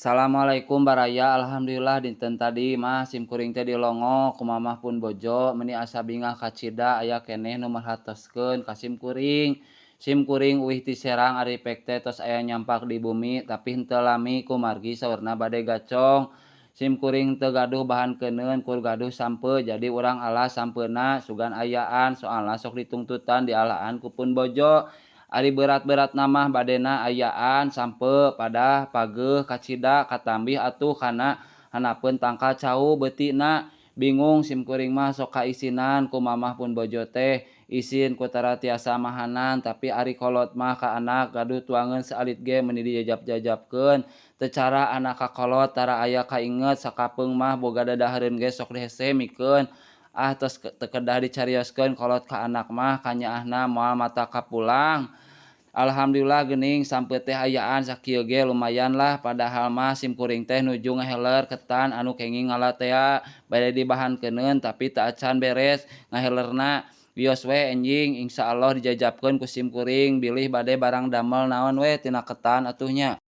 Assalamualaikum baraya, alhamdulillah dinten tadi mah sim kuring teh dilongo ku mamah pun bojo meuni asa bingah kacida aya keneh nu marhatoskeun ka sim kuring. Sim kuring uih ti Serang ari pek teh tos aya nyampak di bumi tapi henteu lami ku margi saurna bade gacong. Sim kuring teu gaduh bahan keuneun kur gaduh sampeu jadi urang alas sampeuna sugan ayaan soalna sok ditungtutan dialaan ku pun bojo. Ari berat-berat namah badena ayaan sampe pada pageuh kacida katambih atuh kana hanapeun tangkal cau beutina bingung sim kuring mah sok kaisinan ku mamah pun bojo teh isin ku tara tiasa mahanan tapi ari kolot mah ka anak gaduh tuangeun saalit ge meuni dijajab-jajabkeun teu cara anak kakolot tara aya kainget sakapeung mah boga dadahareun ge sok hese mikeun tos teu kedah dicarioskeun kolot ka anak mah kanyaahna moal mata kapulang. Alhamdulillah geuning sampe teh ayaan sakieu ge lumayan lah padahal mah sim kuring teh nuju ngaheler ketan anu kenging ngalatea bade dibahankeuneun tapi teu acan beres ngahelerna. Wios we enjing insyaallah dijajabkeun ku sim kuring bilih bade barang damel naon we tina ketan atuh nya.